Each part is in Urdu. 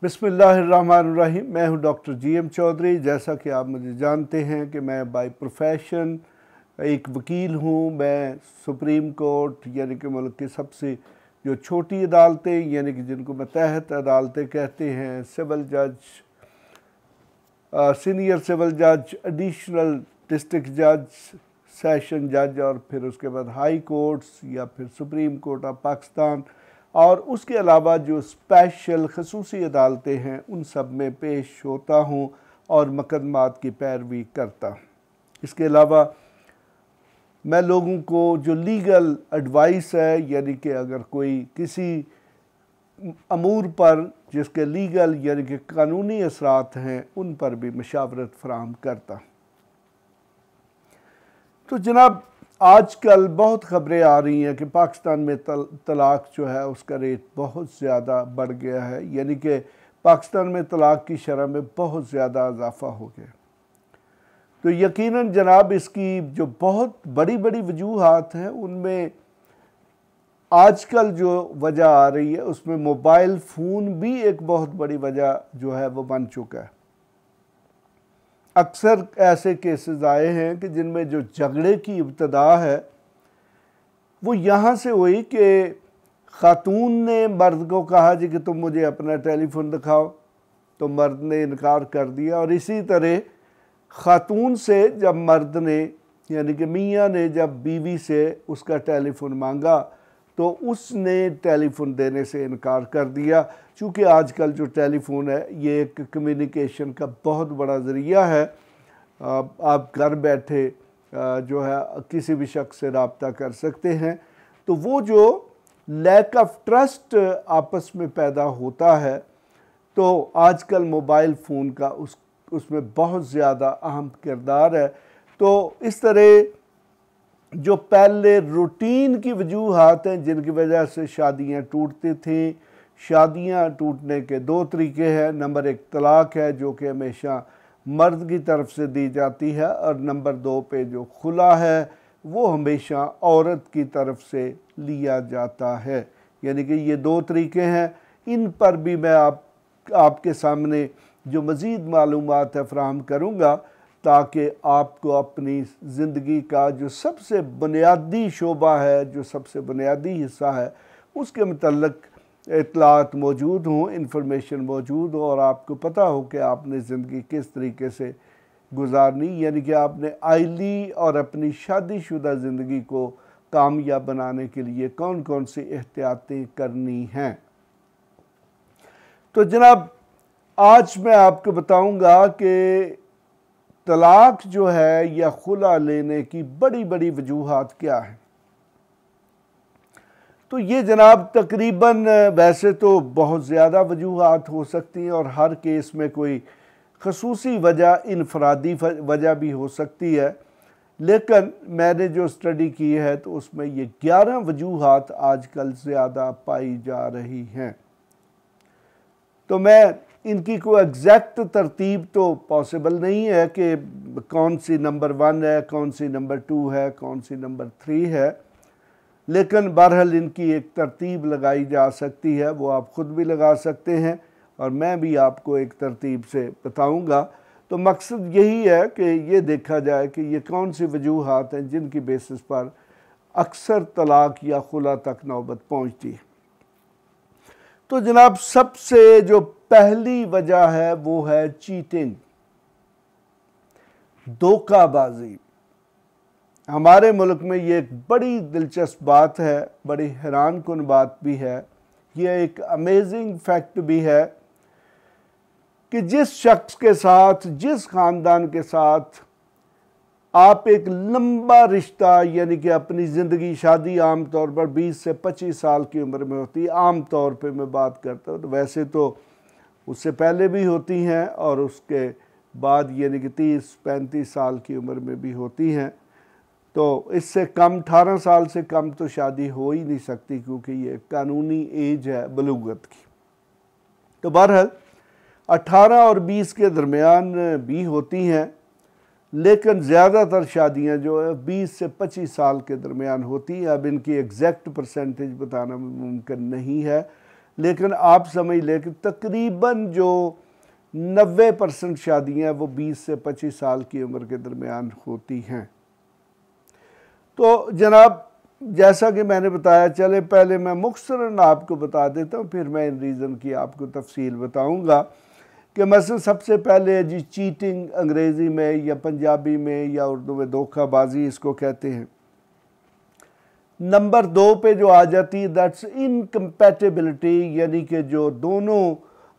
بسم اللہ الرحمن الرحیم۔ میں ہوں ڈاکٹر جی ایم چودھری۔ جیسا کہ آپ مجھے جانتے ہیں کہ میں بائی پروفیشن ایک وکیل ہوں۔ میں سپریم کورٹ یعنی کہ ملک کی سب سے جو چھوٹی عدالتیں یعنی کہ جن کو ماتحت عدالتیں کہتے ہیں، سول جج، سینئر سول جج، ایڈیشنل ڈسٹرکٹ جج، سیشن جج اور پھر اس کے بعد ہائی کورٹس یا پھر سپریم کورٹ آف پاکستان، اور اس کے علاوہ جو اسپیشل خصوصی عدالتیں ہیں ان سب میں پیش ہوتا ہوں اور مقدمات کی پیروی کرتا ہوں۔ اس کے علاوہ میں لوگوں کو جو لیگل ایڈوائس ہے یعنی کہ اگر کوئی کسی امور پر جس کے لیگل یعنی کہ قانونی اثرات ہیں ان پر بھی مشاورت فراہم کرتا ہوں۔ تو جناب، آج کل بہت خبریں آ رہی ہیں کہ پاکستان میں طلاق جو ہے اس کا ریٹ بہت زیادہ بڑھ گیا ہے، یعنی کہ پاکستان میں طلاق کی شرح میں بہت زیادہ اضافہ ہو گیا۔ تو یقیناً جناب اس کی جو بہت بڑی بڑی وجوہات ہیں ان میں آج کل جو وجہ آ رہی ہے اس میں موبائل فون بھی ایک بہت بڑی وجہ جو ہے وہ بن چکا ہے۔ اکثر ایسے کیسز آئے ہیں کہ جن میں جو جھگڑے کی ابتدا ہے وہ یہاں سے ہوئی کہ خاتون نے مرد کو کہا کہ تم مجھے اپنا ٹیلی فون دکھاؤ، تو مرد نے انکار کر دیا، اور اسی طرح خاتون سے جب مرد نے یعنی کہ میاں نے جب بیوی سے اس کا ٹیلی فون مانگا تو اس نے ٹیلی فون دینے سے انکار کر دیا، چونکہ آج کل جو ٹیلی فون ہے یہ ایک کمیونیکیشن کا بہت بڑا ذریعہ ہے۔ آپ گھر بیٹھے جو ہے کسی بھی شخص سے رابطہ کر سکتے ہیں۔ تو وہ جو لیک آف ٹرسٹ آپس میں پیدا ہوتا ہے تو آج کل موبائل فون کا اس میں بہت زیادہ اہم کردار ہے۔ تو اس طرح جو پہلے روٹین کی وجوہات ہیں جن کی وجہ سے شادیاں ٹوٹتی تھیں، شادیاں ٹوٹنے کے دو طریقے ہیں۔ نمبر ایک طلاق ہے جو کہ ہمیشہ مرد کی طرف سے دی جاتی ہے، اور نمبر دو پہ جو خلا ہے وہ ہمیشہ عورت کی طرف سے لیا جاتا ہے۔ یعنی کہ یہ دو طریقے ہیں۔ ان پر بھی میں آپ کے سامنے جو مزید معلومات ہے فراہم کروں گا تاکہ آپ کو اپنی زندگی کا جو سب سے بنیادی شعبہ ہے، جو سب سے بنیادی حصہ ہے، اس کے متعلق اطلاعات موجود ہوں، انفارمیشن موجود ہو، اور آپ کو پتہ ہو کہ آپ نے زندگی کس طریقے سے گزارنی، یعنی کہ آپ نے آئلی اور اپنی شادی شدہ زندگی کو کامیاب بنانے کے لیے کون کون سی احتیاطیں کرنی ہیں۔ تو جناب آج میں آپ کو بتاؤں گا کہ طلاق جو ہے یا خلا لینے کی بڑی بڑی وجوہات کیا ہیں۔ تو یہ جناب تقریباً ویسے تو بہت زیادہ وجوہات ہو سکتی ہیں اور ہر کیس میں کوئی خصوصی وجہ، انفرادی وجہ بھی ہو سکتی ہے، لیکن میں نے جو اسٹڈی کی ہے تو اس میں یہ 11 وجوہات آج کل زیادہ پائی جا رہی ہیں۔ تو میں ان کی کوئی ایگزیکٹ ترتیب تو پاسبل نہیں ہے کہ کون سی نمبر 1 ہے، کون سی نمبر 2 ہے، کون سی نمبر 3 ہے، لیکن بہرحال ان کی ایک ترتیب لگائی جا سکتی ہے، وہ آپ خود بھی لگا سکتے ہیں اور میں بھی آپ کو ایک ترتیب سے بتاؤں گا۔ تو مقصد یہی ہے کہ یہ دیکھا جائے کہ یہ کون سی وجوہات ہیں جن کی بیسس پر اکثر طلاق یا خلا تک نوبت پہنچتی ہے۔ تو جناب سب سے جو پہلی وجہ ہے وہ ہے چیٹنگ، دھوکہ بازی۔ ہمارے ملک میں یہ ایک بڑی دلچسپ بات ہے، بڑی حیران کن بات بھی ہے، یہ ایک امیزنگ فیکٹ بھی ہے کہ جس شخص کے ساتھ، جس خاندان کے ساتھ آپ ایک لمبا رشتہ یعنی کہ اپنی زندگی، شادی عام طور پر 20 سے 25 سال کی عمر میں ہوتی ہے، عام طور پہ میں بات کرتا ہوں، تو ویسے تو اس سے پہلے بھی ہوتی ہیں اور اس کے بعد یعنی کہ 30-35 سال کی عمر میں بھی ہوتی ہیں، تو اس سے کم 18 سال سے کم تو شادی ہو ہی نہیں سکتی کیونکہ یہ قانونی ایج ہے بلوغت کی۔ تو بہرحال 18 اور 20 کے درمیان بھی ہوتی ہیں، لیکن زیادہ تر شادیاں جو ہے 20 سے 25 سال کے درمیان ہوتی ہیں۔ اب ان کی ایگزیکٹ پرسنٹیج بتانا ممکن نہیں ہے، لیکن آپ سمجھ لیں کہ تقریباً جو 90% شادیاں وہ 20 سے 25 سال کی عمر کے درمیان ہوتی ہیں۔ تو جناب جیسا کہ میں نے بتایا، چلے پہلے میں مختصراً آپ کو بتا دیتا ہوں، پھر میں ان ریزن کی آپ کو تفصیل بتاؤں گا کہ مثلا سب سے پہلے جی چیٹنگ انگریزی میں یا پنجابی میں یا اردو میں دھوکہ بازی اس کو کہتے ہیں۔ نمبر 2 پہ جو آ جاتی ہے دیٹس انکمپیٹیبلٹی، یعنی کہ جو دونوں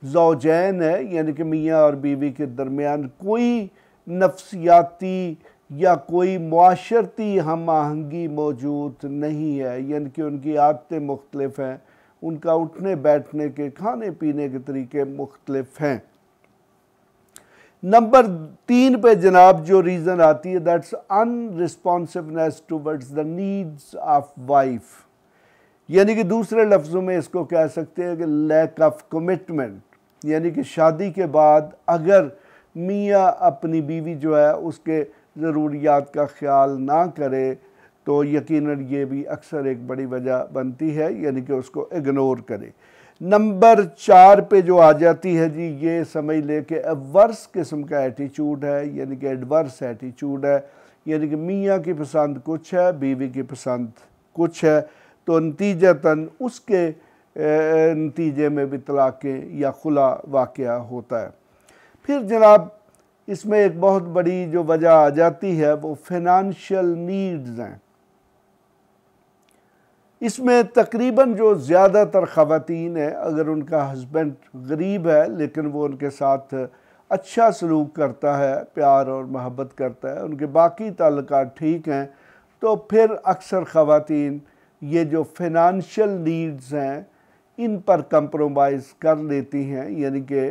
زوجین ہے یعنی کہ میاں اور بیوی کے درمیان کوئی نفسیاتی یا کوئی معاشرتی ہم آہنگی موجود نہیں ہے، یعنی کہ ان کی عادتیں مختلف ہیں، ان کا اٹھنے بیٹھنے کے کھانے پینے کے طریقے مختلف ہیں۔ نمبر 3 پہ جناب جو ریزن آتی ہے that's unresponsiveness towards the needs of wife، یعنی کہ دوسرے لفظوں میں اس کو کہہ سکتے ہیں کہ لیک آف کمٹمنٹ، یعنی کہ شادی کے بعد اگر میاں اپنی بیوی جو ہے اس کے ضروریات کا خیال نہ کرے تو یقیناً یہ بھی اکثر ایک بڑی وجہ بنتی ہے، یعنی کہ اس کو اگنور کرے۔ نمبر 4 پہ جو آ جاتی ہے جی یہ سمجھ لے کہ ایڈورس قسم کا ایٹیچیوڈ ہے، یعنی کہ ایڈورس ایٹیچیوڈ ہے، یعنی کہ میاں کی پسند کچھ ہے بیوی کی پسند کچھ ہے، تو نتیجتاً اس کے نتیجے میں بھی طلاقیں یا خلا واقعہ ہوتا ہے۔ پھر جناب اس میں ایک بہت بڑی جو وجہ آ جاتی ہے وہ فائنانشیل نیڈز ہیں۔ اس میں تقریباً جو زیادہ تر خواتین ہیں اگر ان کا ہسبینڈ غریب ہے لیکن وہ ان کے ساتھ اچھا سلوک کرتا ہے، پیار اور محبت کرتا ہے، ان کے باقی تعلقات ٹھیک ہیں، تو پھر اکثر خواتین یہ جو فائنانشیل نیڈز ہیں ان پر کمپرومائز کر لیتی ہیں، یعنی کہ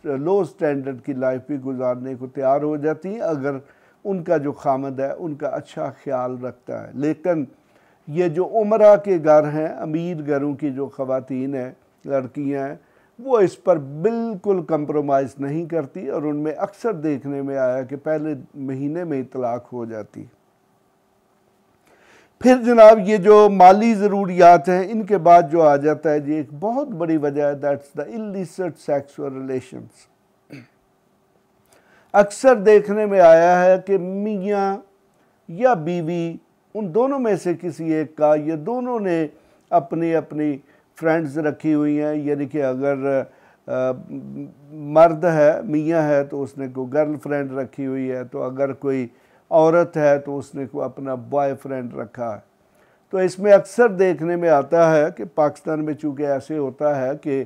لو سٹینڈرڈ کی لائف بھی گزارنے کو تیار ہو جاتی ہیں اگر ان کا جو خامد ہے ان کا اچھا خیال رکھتا ہے۔ لیکن یہ جو عمرہ کے گھر ہیں، امیر گھروں کی جو خواتین ہیں، لڑکیاں ہیں، وہ اس پر بالکل کمپرومائز نہیں کرتی اور ان میں اکثر دیکھنے میں آیا کہ پہلے مہینے میں طلاق ہو جاتی۔ پھر جناب یہ جو مالی ضروریات ہیں ان کے بعد جو آ جاتا ہے جی ایک بہت بڑی وجہ ہے that's the illicit sexual relations۔ اکثر دیکھنے میں آیا ہے کہ میاں یا بیوی ان دونوں میں سے کسی ایک کا، یہ دونوں نے اپنی فرینڈز رکھی ہوئی ہیں، یعنی کہ اگر مرد ہے میاں ہے تو اس نے کوئی گرل فرینڈ رکھی ہوئی ہے، تو اگر کوئی عورت ہے تو اس نے کوئی اپنا بوائے فرینڈ رکھا ہے۔ تو اس میں اکثر دیکھنے میں آتا ہے کہ پاکستان میں چونکہ ایسے ہوتا ہے کہ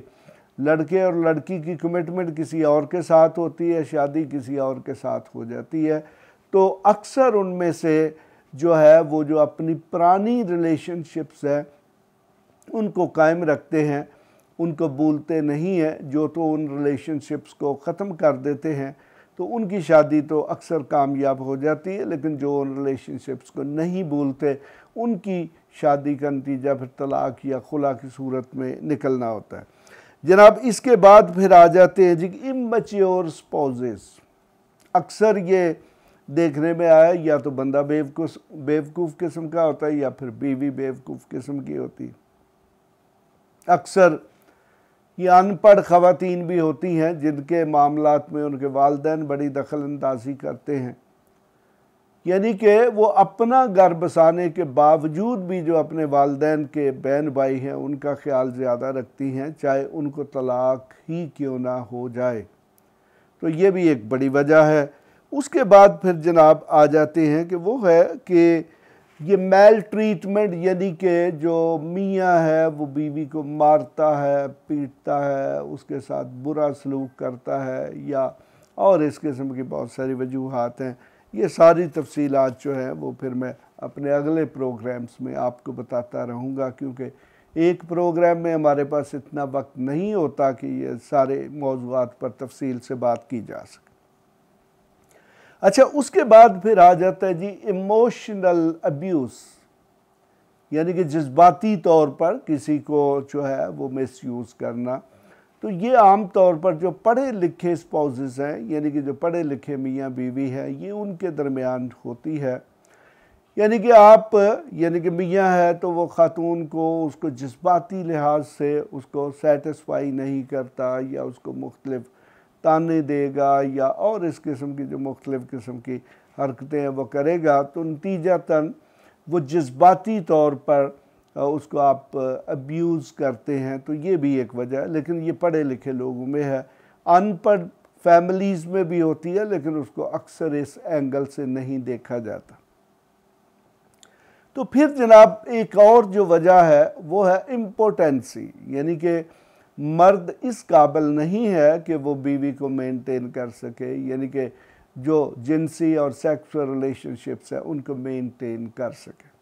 لڑکے اور لڑکی کی کمٹمنٹ کسی اور کے ساتھ ہوتی ہے، شادی کسی اور کے ساتھ ہو جاتی ہے، تو اکثر ان میں سے جو ہے وہ جو اپنی پرانی ریلیشن شپس ہیں ان کو قائم رکھتے ہیں، ان کو بھولتے نہیں ہیں، جو تو ان ریلیشن شپس کو ختم کر دیتے ہیں تو ان کی شادی تو اکثر کامیاب ہو جاتی ہے، لیکن جو ان ریلیشن شپس کو نہیں بھولتے ان کی شادی کا نتیجہ پھر طلاق یا خلا کی صورت میں نکلنا ہوتا ہے۔ جناب اس کے بعد پھر آ جاتے ہیں جی immature spouses۔ اکثر یہ دیکھنے میں آیا یا تو بندہ بیوقوف قسم کا ہوتا ہے یا پھر بیوی بیوقوف قسم کی ہوتی۔ اکثر یہ ان پڑھ خواتین بھی ہوتی ہیں جن کے معاملات میں ان کے والدین بڑی دخل اندازی کرتے ہیں، یعنی کہ وہ اپنا گھر بسانے کے باوجود بھی جو اپنے والدین کے بہن بھائی ہیں ان کا خیال زیادہ رکھتی ہیں، چاہے ان کو طلاق ہی کیوں نہ ہو جائے، تو یہ بھی ایک بڑی وجہ ہے۔ اس کے بعد پھر جناب آ جاتے ہیں کہ وہ ہے کہ یہ میل ٹریٹمنٹ، یعنی کہ جو میاں ہے وہ بیوی کو مارتا ہے، پیٹتا ہے، اس کے ساتھ برا سلوک کرتا ہے، یا اور اس قسم کی بہت ساری وجوہات ہیں۔ یہ ساری تفصیلات جو ہیں وہ پھر میں اپنے اگلے پروگرامز میں آپ کو بتاتا رہوں گا، کیونکہ ایک پروگرام میں ہمارے پاس اتنا وقت نہیں ہوتا کہ یہ سارے موضوعات پر تفصیل سے بات کی جا سکے۔ اچھا اس کے بعد پھر آ جاتا ہے جی ایموشنل ابیوز، یعنی کہ جذباتی طور پر کسی کو جو ہے وہ مس یوز کرنا۔ تو یہ عام طور پر جو پڑھے لکھے اسپاؤزز ہیں، یعنی کہ جو پڑھے لکھے میاں بیوی ہیں، یہ ان کے درمیان ہوتی ہے۔ یعنی کہ آپ یعنی کہ میاں ہے تو وہ خاتون کو اس کو جذباتی لحاظ سے اس کو سیٹسفائی نہیں کرتا، یا اس کو مختلف تانے دے گا، یا اور اس قسم کی جو مختلف قسم کی حرکتیں ہیں وہ کرے گا، تو نتیجتاً وہ جذباتی طور پر اس کو آپ ابیوز کرتے ہیں، تو یہ بھی ایک وجہ ہے۔ لیکن یہ پڑھے لکھے لوگوں میں ہے، ان پڑھ فیملیز میں بھی ہوتی ہے، لیکن اس کو اکثر اس اینگل سے نہیں دیکھا جاتا۔ تو پھر جناب ایک اور جو وجہ ہے وہ ہے امپوٹنسی، یعنی کہ مرد اس قابل نہیں ہے کہ وہ بیوی کو مینٹین کر سکے، یعنی کہ جو جنسی اور سیکسول ریلیشن شپس ہیں ان کو مینٹین کر سکے۔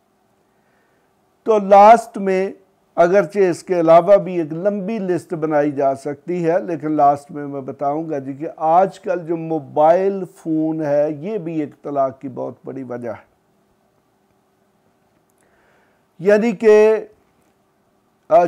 تو لاسٹ میں اگرچہ اس کے علاوہ بھی ایک لمبی لسٹ بنائی جا سکتی ہے، لیکن لاسٹ میں بتاؤں گا جی کہ آج کل جو موبائل فون ہے یہ بھی ایک طلاق کی بہت بڑی وجہ ہے۔ یعنی کہ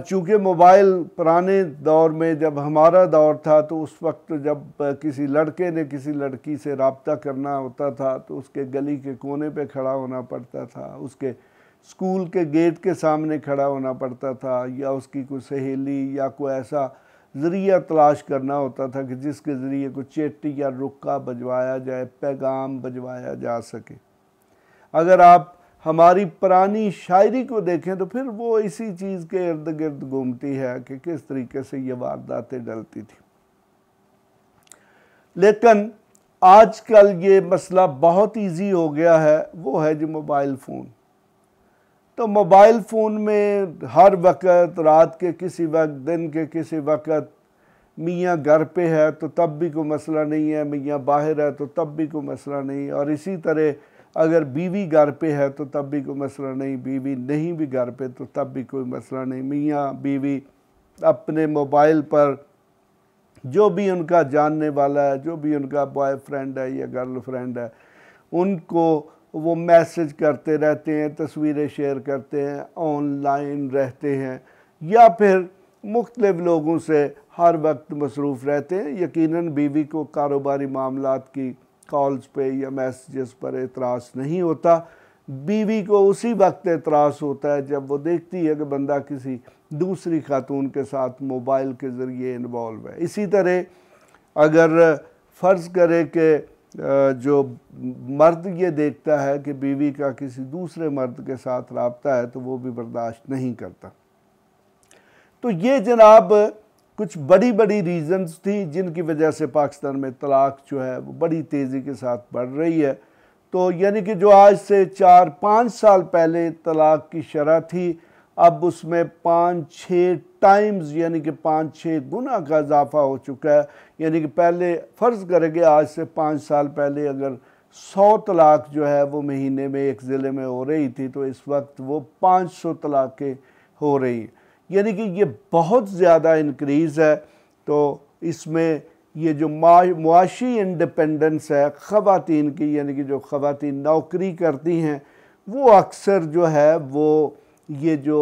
چونکہ موبائل پرانے دور میں جب ہمارا دور تھا تو اس وقت جب کسی لڑکے نے کسی لڑکی سے رابطہ کرنا ہوتا تھا تو اس کے گلی کے کونے پہ کھڑا ہونا پڑتا تھا، اس کے اسکول کے گیٹ کے سامنے کھڑا ہونا پڑتا تھا، یا اس کی کوئی سہیلی یا کوئی ایسا ذریعہ تلاش کرنا ہوتا تھا کہ جس کے ذریعے کوئی چیٹی یا رکا بجوایا جائے، پیغام بجوایا جا سکے۔ اگر آپ ہماری پرانی شاعری کو دیکھیں تو پھر وہ اسی چیز کے ارد گرد گھومتی ہے کہ کس طریقے سے یہ وارداتیں ڈلتی تھی۔ لیکن آج کل یہ مسئلہ بہت ایزی ہو گیا ہے، وہ ہے جو موبائل فون۔ تو موبائل فون میں ہر وقت، رات کے کسی وقت، دن کے کسی وقت، میاں گھر پہ ہے تو تب بھی کوئی مسئلہ نہیں ہے، میاں باہر ہے تو تب بھی کوئی مسئلہ نہیں، اور اسی طرح اگر بیوی گھر پہ ہے تو تب بھی کوئی مسئلہ نہیں، بیوی نہیں بھی گھر پہ تو تب بھی کوئی مسئلہ نہیں۔ میاں بیوی اپنے موبائل پر جو بھی ان کا جاننے والا ہے، جو بھی ان کا بوائے فرینڈ ہے یا گرل فرینڈ ہے، ان کو وہ میسج کرتے رہتے ہیں، تصویریں شیئر کرتے ہیں، آن لائن رہتے ہیں، یا پھر مختلف لوگوں سے ہر وقت مصروف رہتے ہیں۔ یقیناً بیوی کو کاروباری معاملات کی کالز پہ یا میسیجز پر اعتراض نہیں ہوتا، بیوی کو اسی وقت اعتراض ہوتا ہے جب وہ دیکھتی ہے کہ بندہ کسی دوسری خاتون کے ساتھ موبائل کے ذریعے انوالو ہے۔ اسی طرح اگر فرض کرے کہ جو مرد یہ دیکھتا ہے کہ بیوی کا کسی دوسرے مرد کے ساتھ رابطہ ہے تو وہ بھی برداشت نہیں کرتا۔ تو یہ جناب کچھ بڑی بڑی ریزنز تھی جن کی وجہ سے پاکستان میں طلاق جو ہے وہ بڑی تیزی کے ساتھ بڑھ رہی ہے۔ تو یعنی کہ جو آج سے 4-5 سال پہلے طلاق کی شرح تھی، اب اس میں 5-6 ٹائمز یعنی کہ 5-6 گنا کا اضافہ ہو چکا ہے۔ یعنی کہ پہلے فرض کریں کہ آج سے 5 سال پہلے اگر 100 طلاق جو ہے وہ مہینے میں ایک ضلع میں ہو رہی تھی تو اس وقت وہ 500 طلاقیں ہو رہی ہیں، یعنی کہ یہ بہت زیادہ انکریز ہے۔ تو اس میں یہ جو معاشی انڈیپینڈنس ہے خواتین کی، یعنی کہ جو خواتین نوکری کرتی ہیں، وہ اکثر جو ہے وہ یہ جو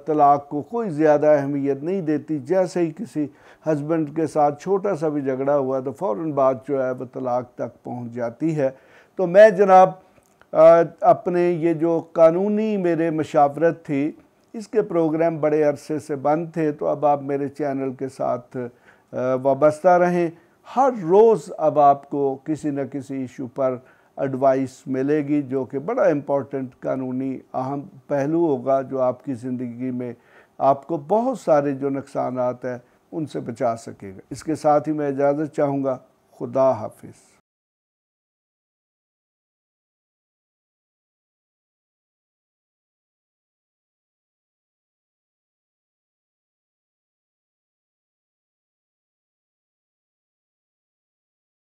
طلاق کو کوئی زیادہ اہمیت نہیں دیتی۔ جیسے ہی کسی ہسبینڈ کے ساتھ چھوٹا سا بھی جھگڑا ہوا تو فوراً بات جو ہے وہ طلاق تک پہنچ جاتی ہے۔ تو میں جناب اپنے یہ جو قانونی میرے مشاورت تھی، اس کے پروگرام بڑے عرصے سے بند تھے، تو اب آپ میرے چینل کے ساتھ وابستہ رہیں۔ ہر روز اب آپ کو کسی نہ کسی ایشو پر ایڈوائس ملے گی جو کہ بڑا امپورٹنٹ قانونی اہم پہلو ہوگا، جو آپ کی زندگی میں آپ کو بہت سارے جو نقصانات ہیں ان سے بچا سکے گا۔ اس کے ساتھ ہی میں اجازت چاہوں گا۔ خدا حافظ۔